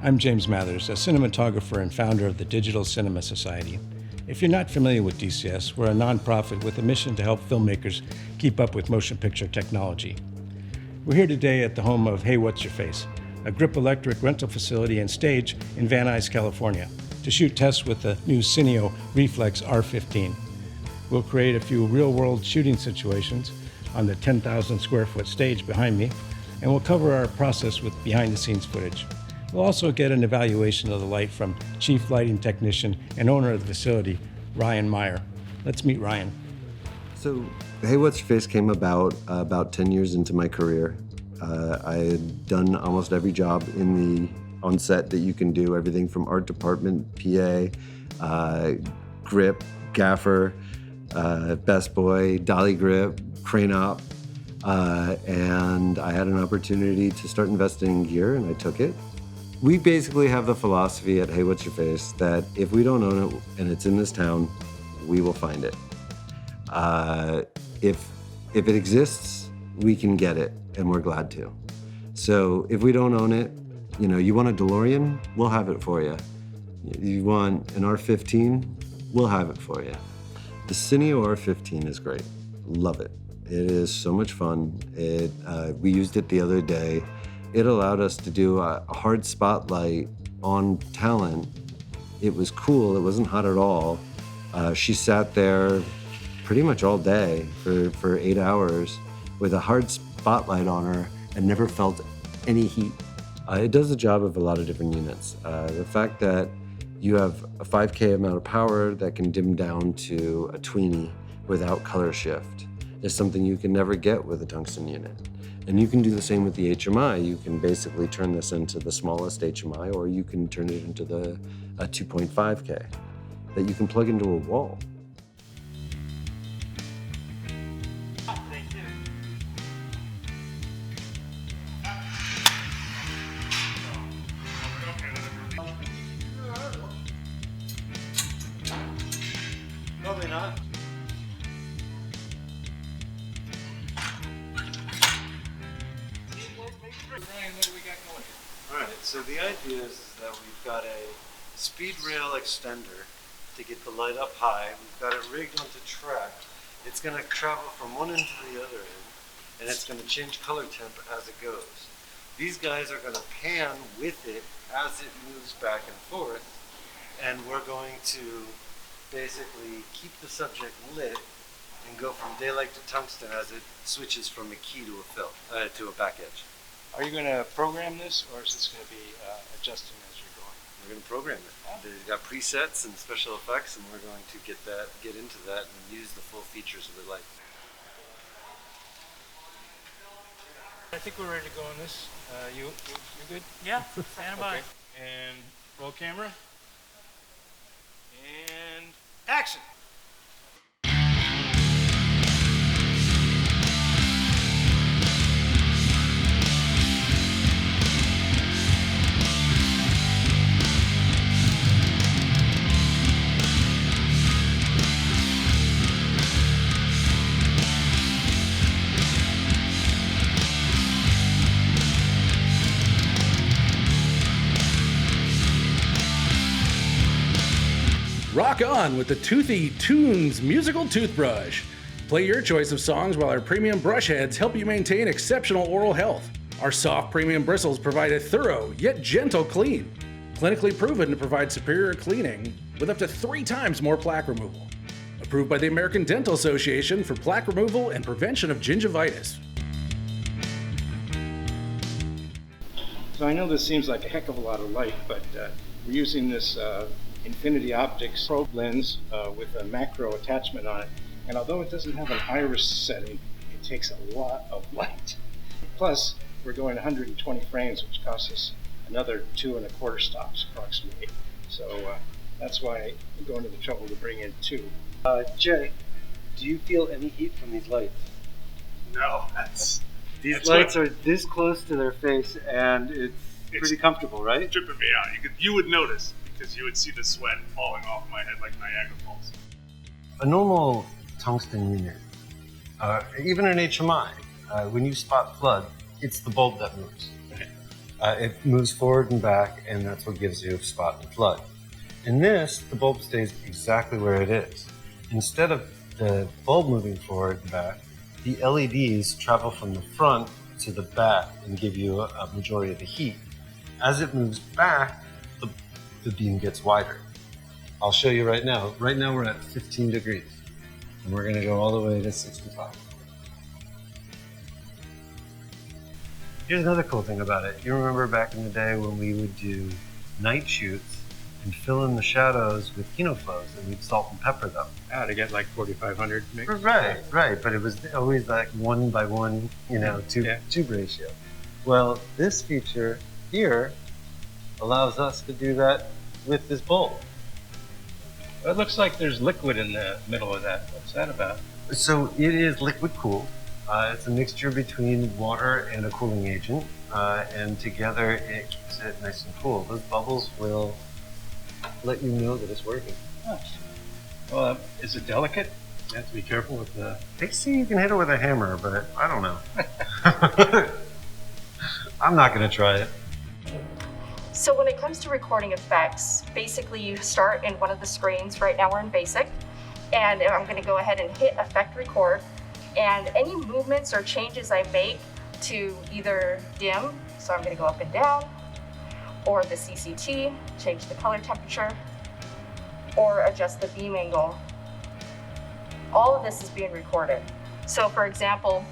I'm James Mathers, a cinematographer and founder of the Digital Cinema Society. If you're not familiar with DCS, we're a nonprofit with a mission to help filmmakers keep up with motion picture technology. We're here today at the home of Hey What's Your Face, a grip electric rental facility and stage in Van Nuys, California, to shoot tests with the new Cineo ReFlex r15. We'll create a few real-world shooting situations on the 10,000 square foot stage behind me, and we'll cover our process with behind-the-scenes footage. We'll also get an evaluation of the light from Chief Lighting Technician and owner of the facility, Ryan Meyer. Let's meet Ryan. So, Hey What's Your Face came about 10 years into my career. I had done almost every job on set that you can do, everything from art department, PA, grip, gaffer, best boy, dolly grip, crane op, and I had an opportunity to start investing in gear, and I took it. We basically have the philosophy at Hey What's Your Face that if we don't own it and it's in this town, we will find it. If it exists, we can get it, and we're glad to. So if we don't own it, you want a DeLorean, we'll have it for you. You want an R15, we'll have it for you. The Cineo R15 is great. Love it. It is so much fun. We used it the other day. It allowed us to do a hard spotlight on talent. It was cool. It wasn't hot at all. She sat there pretty much all day for 8 hours with a hard spotlight on her and never felt any heat. It does the job of a lot of different units. The fact that you have a 5K amount of power that can dim down to a tweenie without color shift is something you can never get with a tungsten unit. And you can do the same with the HMI. You can basically turn this into the smallest HMI, or you can turn it into a 2.5K that you can plug into a wall. Probably not. Ryan, what do we got going here? Alright, so the idea is that we've got a speed rail extender to get the light up high. We've got it rigged onto track. It's going to travel from one end to the other end, and it's going to change color temp as it goes. These guys are going to pan with it as it moves back and forth, and we're going to basically keep the subject lit and go from daylight to tungsten as it switches from a key to a fill, to a back edge. Are you going to program this, or is this going to be adjusting as you're going? We're going to program it. They've got presets and special effects, and we're going to get into that and use the full features of the light. I think we're ready to go on this. You good? Yeah, stand by. Okay. And roll camera. And action! Rock on with the Toothy Tunes musical toothbrush. Play your choice of songs while our premium brush heads help you maintain exceptional oral health. Our soft premium bristles provide a thorough yet gentle clean. Clinically proven to provide superior cleaning with up to 3 times more plaque removal. Approved by the American Dental Association for plaque removal and prevention of gingivitis. So I know this seems like a heck of a lot of light, but we're using this Infinity Optics probe lens with a macro attachment on it. And although it doesn't have an iris setting, it takes a lot of light. Plus, we're going 120 frames, which costs us another 2¼ stops approximately. So that's why I'm going to the trouble to bring in 2. Jay, do you feel any heat from these lights? No, These lights are this close to their face, and it's pretty comfortable, right? It's tripping me out. You would notice, because you would see the sweat falling off my head like Niagara Falls. A normal tungsten unit, even an HMI, when you spot flood, it's the bulb that moves. It moves forward and back, and that's what gives you spot and flood. In this, the bulb stays exactly where it is. Instead of the bulb moving forward and back, the LEDs travel from the front to the back and give you a majority of the heat. As it moves back, the beam gets wider. I'll show you right now. Right now we're at 15 degrees, and we're gonna go all the way to 65. Here's another cool thing about it. You remember back in the day when we would do night shoots and fill in the shadows with kinoflows, and we'd salt and pepper them. To get like 4,500 mix. Right, but it was always like 1:1, tube ratio. Well, this feature here allows us to do that with this bulb. It looks like there's liquid in the middle of that. What's that about? So it is liquid cooled. It's a mixture between water and a cooling agent, and together it keeps it nice and cool. Those bubbles will let you know that it's working. Nice. Well, is it delicate? You have to be careful with the... They say you can hit it with a hammer, but I don't know. I'm not going to try it. So when it comes to recording effects, basically you start in one of the screens. Right now we're in basic, and I'm going to go ahead and hit effect record, and any movements or changes I make to either dim, so I'm going to go up and down, or the CCT, change the color temperature, or adjust the beam angle. All of this is being recorded. So for example,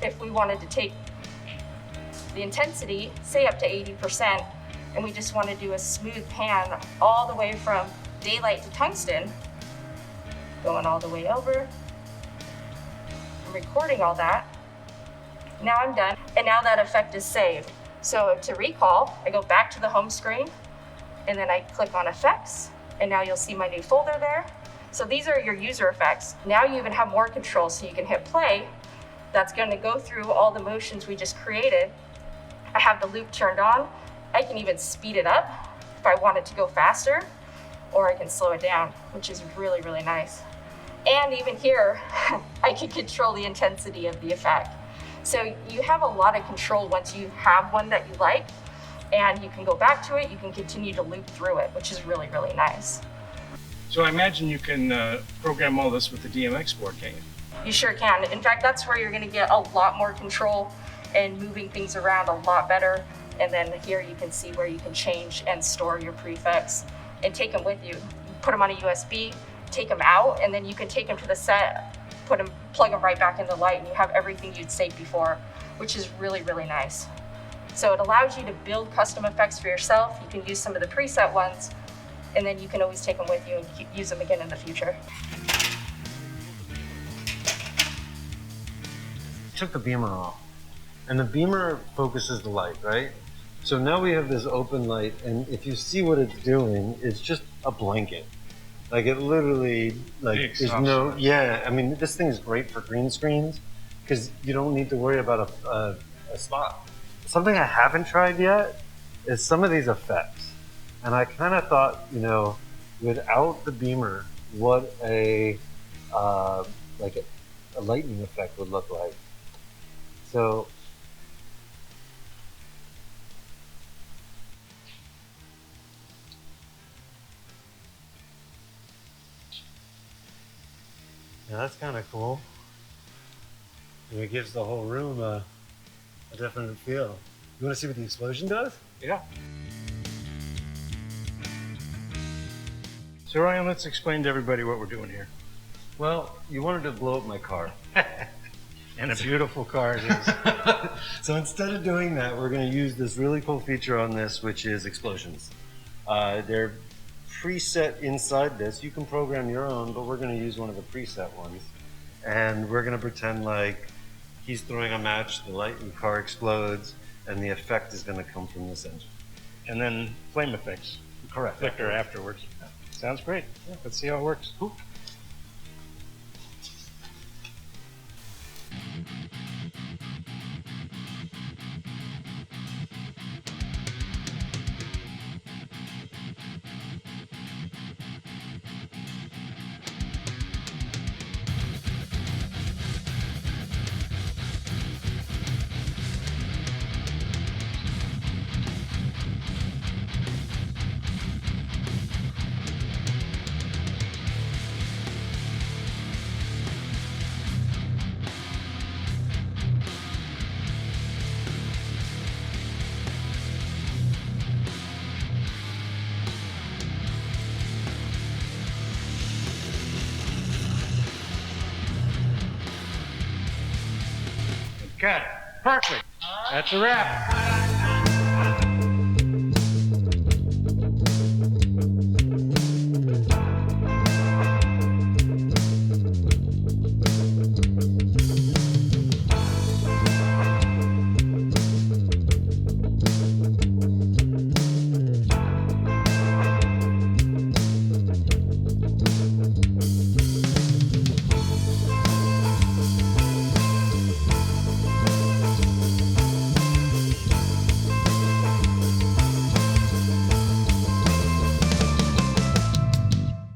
if we wanted to take the intensity, say up to 80%, and we just want to do a smooth pan all the way from daylight to tungsten, going all the way over, I'm recording all that. Now I'm done, and now that effect is saved. So to recall, I go back to the home screen, and then I click on effects, and now you'll see my new folder there. So these are your user effects. Now you even have more control, so you can hit play. That's going to go through all the motions we just created. I have the loop turned on. I can even speed it up if I want it to go faster, or I can slow it down, which is really, really nice. And even here, I can control the intensity of the effect. So you have a lot of control once you have one that you like, and you can go back to it, you can continue to loop through it, which is really, really nice. So I imagine you can program all this with the DMX board, can you? You sure can. In fact, that's where you're gonna get a lot more control and moving things around a lot better. And then here you can see where you can change and store your prefix and take them with you. Put them on a USB, take them out, and then you can take them to the set, plug them right back in the light, and you have everything you'd saved before, which is really, really nice. So it allows you to build custom effects for yourself. You can use some of the preset ones, and then you can always take them with you and use them again in the future. Took the beamer off, and the beamer focuses the light, right? So now we have this open light, and if you see what it's doing, it's just a blanket. Like it literally, like there's no, I mean, this thing is great for green screens because you don't need to worry about a spot. Something I haven't tried yet is some of these effects. And I kind of thought, without the beamer, what a lightning effect would look like. So yeah, that's kind of cool. And it gives the whole room a definite feel. You want to see what the explosion does? Yeah. So Ryan, let's explain to everybody what we're doing here. Well, you wanted to blow up my car. And a beautiful car it is. So instead of doing that, we're going to use this really cool feature on this, which is explosions. They're preset inside this. You can program your own, but we're going to use one of the preset ones. And we're going to pretend like he's throwing a match, the light in the car explodes, and the effect is going to come from this engine. And then flame effects. Correct. Flicker afterwards. Sounds great. Yeah, let's see how it works. Cool. cut. Perfect. That's a wrap.